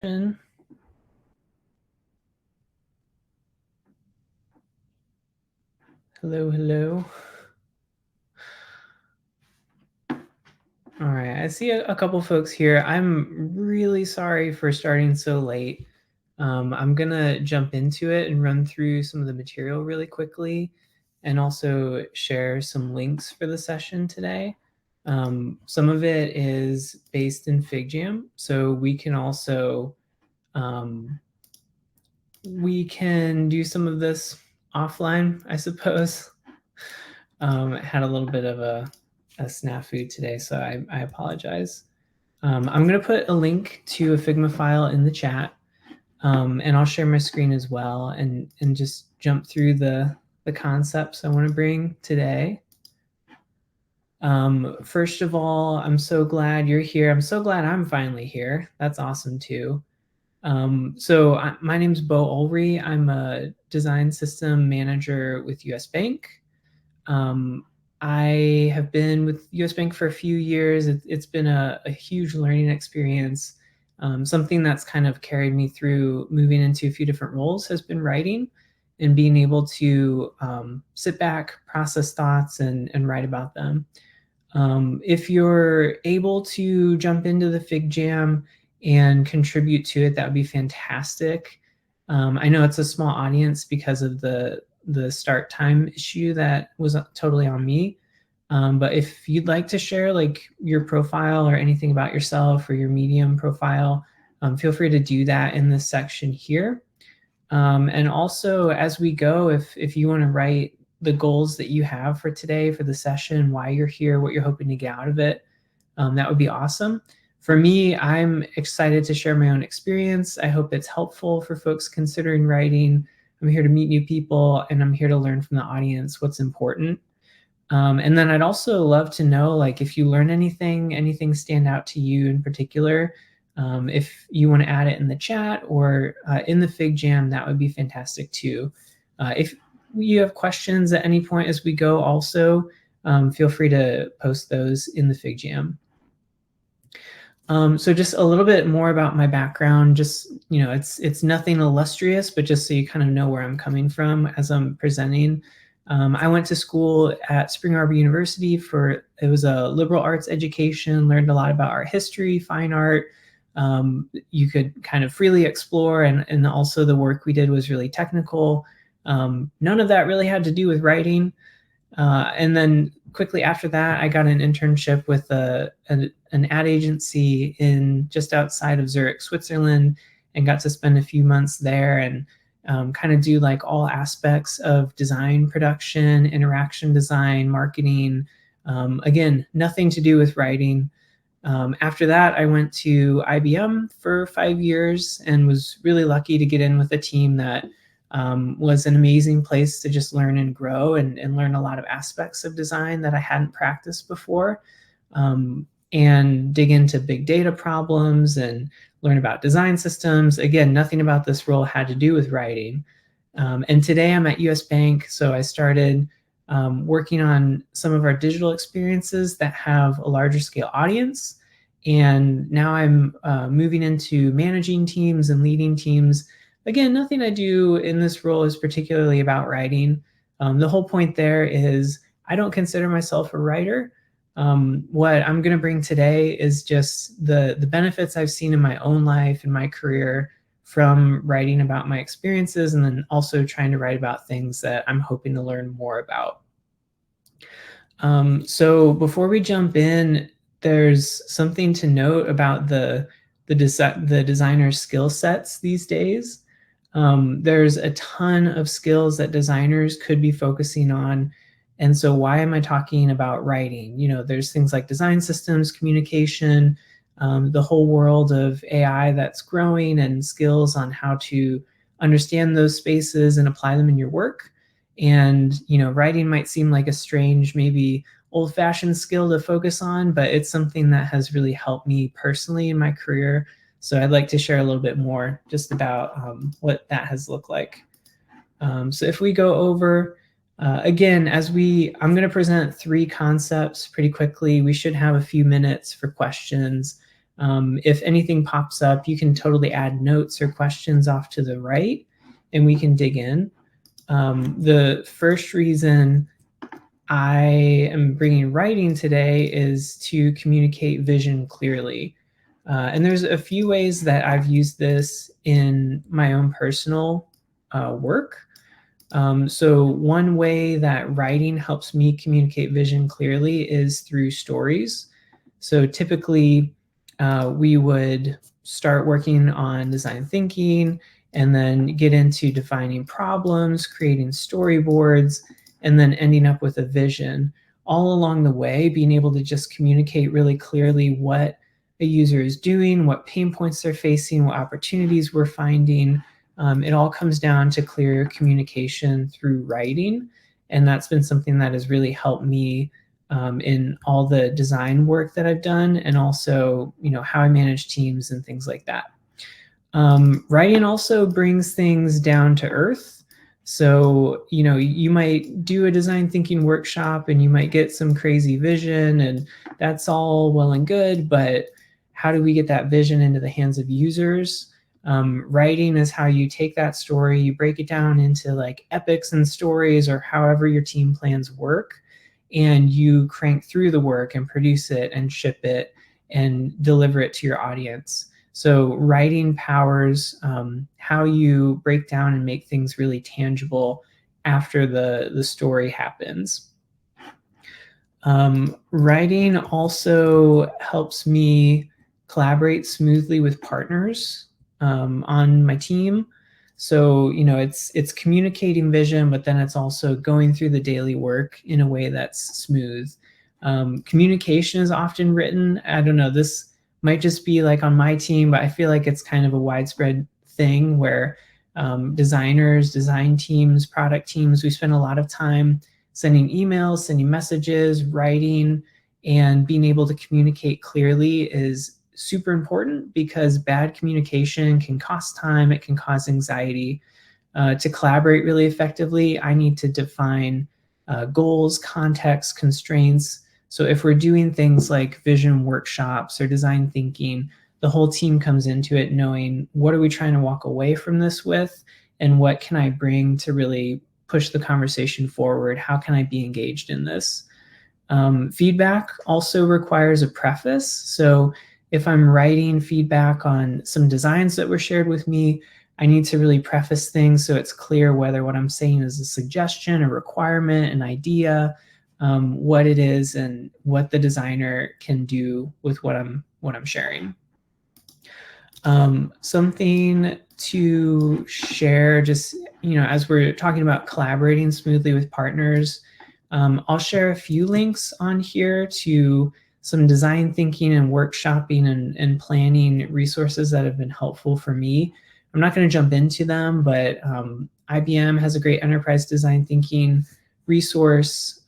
session. Hello, hello. All right, I see a couple folks here. I'm really sorry for starting so late. I'm gonna jump into it and run through some of the material really quickly and also share some links for the session today. Some of it is based in FigJam, so we can also we can do some of this offline, I suppose. Had a little bit of a snafu today, so I apologize. I'm going to put a link to a Figma file in the chat, and I'll share my screen as well and just jump through the concepts I want to bring today. First of all, I'm so glad you're here. I'm so glad I'm finally here. That's awesome too. My name's Beau Ulrey. I'm a design system manager with US Bank. I have been with US Bank for a few years. It's been a huge learning experience. Something that's kind of carried me through moving into a few different roles has been writing and being able to sit back, process thoughts, and write about them. If you're able to jump into the FigJam and contribute to it, that would be fantastic. I know it's a small audience because of the start time issue that was totally on me. But if you'd like to share like your profile or anything about yourself or your Medium profile, feel free to do that in this section here. And also as we go, if you want to write the goals that you have for today, for the session, why you're here, what you're hoping to get out of it, that would be awesome. For me, I'm excited to share my own experience. I hope it's helpful for folks considering writing. I'm here to meet new people, and I'm here to learn from the audience what's important. And then I'd also love to know, like, if you learn anything stand out to you in particular. If you want to add it in the chat or in the FigJam, that would be fantastic too. If you have questions at any point as we go also, feel free to post those in the FigJam. So just a little bit more about my background. Just, you know, it's nothing illustrious, but just so you kind of know where I'm coming from as I'm presenting. I went to school at Spring Arbor University it was a liberal arts education, learned a lot about art history, fine art. You could kind of freely explore, and also the work we did was really technical. None of that really had to do with writing. And then quickly after that, I got an internship with an ad agency in just outside of Zurich, Switzerland, and got to spend a few months there and kind of do like all aspects of design, production, interaction design, marketing. Again, nothing to do with writing. After that, I went to IBM for 5 years and was really lucky to get in with a team that was an amazing place to just learn and grow and learn a lot of aspects of design that I hadn't practiced before, and dig into big data problems and learn about design systems. Again, nothing about this role had to do with writing. And today I'm at US Bank, so I started working on some of our digital experiences that have a larger scale audience. And now I'm moving into managing teams and leading teams. Again, nothing I do in this role is particularly about writing. The whole point there is I don't consider myself a writer. What I'm going to bring today is just the benefits I've seen in my own life and my career from writing about my experiences, and then also trying to write about things that I'm hoping to learn more about. So before we jump in, there's something to note about the designer's skill sets these days. There's a ton of skills that designers could be focusing on. And so why am I talking about writing? You know, there's things like design systems, communication, the whole world of AI that's growing, and skills on how to understand those spaces and apply them in your work. And, you know, writing might seem like a strange, maybe old-fashioned skill to focus on, but it's something that has really helped me personally in my career. So I'd like to share a little bit more just about what that has looked like. So if we go over, again, I'm going to present 3 concepts pretty quickly. We should have a few minutes for questions. If anything pops up, you can totally add notes or questions off to the right, and we can dig in. The first reason I am bringing writing today is to communicate vision clearly. And there's a few ways that I've used this in my own personal work. So one way that writing helps me communicate vision clearly is through stories. So typically we would start working on design thinking and then get into defining problems, creating storyboards, and then ending up with a vision. All along the way, being able to just communicate really clearly what a user is doing, what pain points they're facing, what opportunities we're finding. It all comes down to clear communication through writing. And that's been something that has really helped me in all the design work that I've done, and also, how I manage teams and things like that. Writing also brings things down to earth. So, you might do a design thinking workshop and you might get some crazy vision, and that's all well and good, but how do we get that vision into the hands of users? Writing is how you take that story, you break it down into like epics and stories, or however your team plans work, and you crank through the work and produce it and ship it and deliver it to your audience. So writing powers how you break down and make things really tangible after the story happens. Writing also helps me collaborate smoothly with partners on my team. So, it's communicating vision, but then it's also going through the daily work in a way that's smooth. Communication is often written. I don't know, this might just be like on my team, but I feel like it's kind of a widespread thing where designers, design teams, product teams, we spend a lot of time sending emails, sending messages, writing, and being able to communicate clearly is super important, because bad communication can cost time, it can cause anxiety. To collaborate really effectively, I need to define goals, context, constraints. So if we're doing things like vision workshops or design thinking, the whole team comes into it knowing, what are we trying to walk away from this with, and what can I bring to really push the conversation forward? How can I be engaged in this? Feedback also requires a preface. So if I'm writing feedback on some designs that were shared with me, I need to really preface things so it's clear whether what I'm saying is a suggestion, a requirement, an idea, what it is, and what the designer can do with what I'm sharing. Something to share, just as we're talking about collaborating smoothly with partners, I'll share a few links on here to some design thinking and workshopping and planning resources that have been helpful for me. I'm not going to jump into them, but IBM has a great enterprise design thinking resource.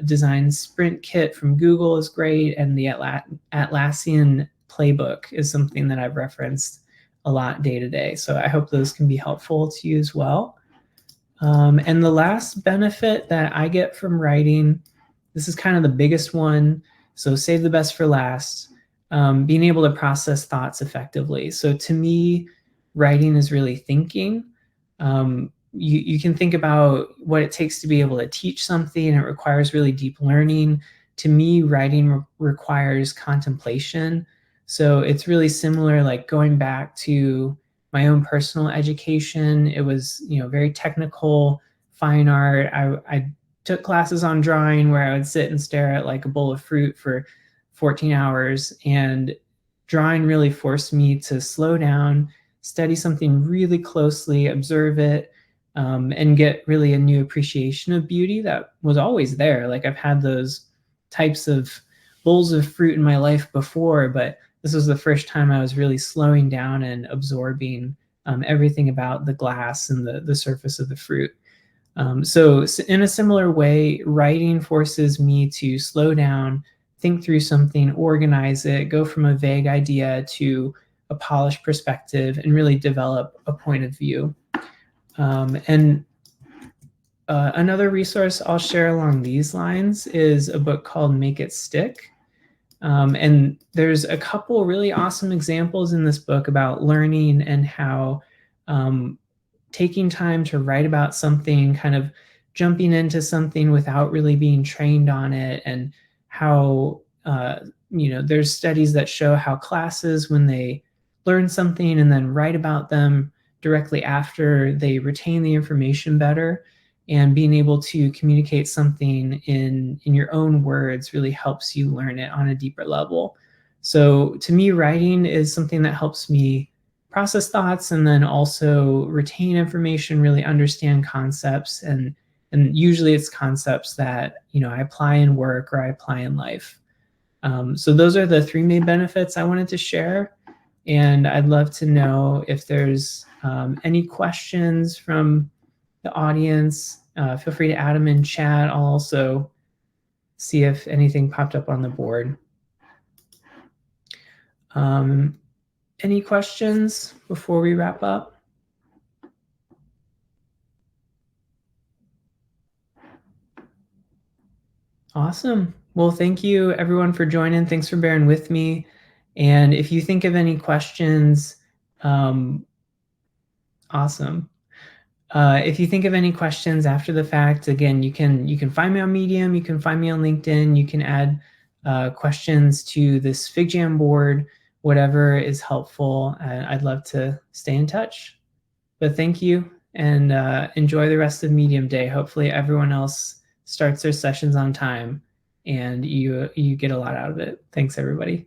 Design Sprint Kit from Google is great, and the Atlassian Playbook is something that I've referenced a lot day to day. So I hope those can be helpful to you as well. And the last benefit that I get from writing, this is kind of the biggest one, so save the best for last, being able to process thoughts effectively. So to me, writing is really thinking. You can think about what it takes to be able to teach something. It requires really deep learning. To me, writing requires contemplation. So it's really similar, like going back to my own personal education. It was, very technical, fine art. I took classes on drawing where I would sit and stare at like a bowl of fruit for 14 hours. And drawing really forced me to slow down, study something really closely, observe it, and get really a new appreciation of beauty that was always there. Like I've had those types of bowls of fruit in my life before, but this was the first time I was really slowing down and absorbing everything about the glass and the surface of the fruit. So in a similar way, writing forces me to slow down, think through something, organize it, go from a vague idea to a polished perspective, and really develop a point of view. And another resource I'll share along these lines is a book called Make It Stick. And there's a couple really awesome examples in this book about learning and how taking time to write about something, kind of jumping into something without really being trained on it, and how there's studies that show how classes, when they learn something and then write about them directly after, they retain the information better, and being able to communicate something in your own words really helps you learn it on a deeper level. So to me, writing is something that helps me process thoughts and then also retain information, really understand concepts, and usually it's concepts that I apply in work or I apply in life. So those are the three main benefits I wanted to share, and I'd love to know if there's any questions from the audience. Feel free to add them in chat. I'll also see if anything popped up on the board. Any questions before we wrap up? Awesome. Well, thank you everyone for joining. Thanks for bearing with me. And if you think of any questions, awesome. If you think of any questions after the fact, again, you can find me on Medium, you can find me on LinkedIn, you can add questions to this FigJam board, whatever is helpful. I'd love to stay in touch. But thank you, and enjoy the rest of Medium Day. Hopefully everyone else starts their sessions on time and you get a lot out of it. Thanks, everybody.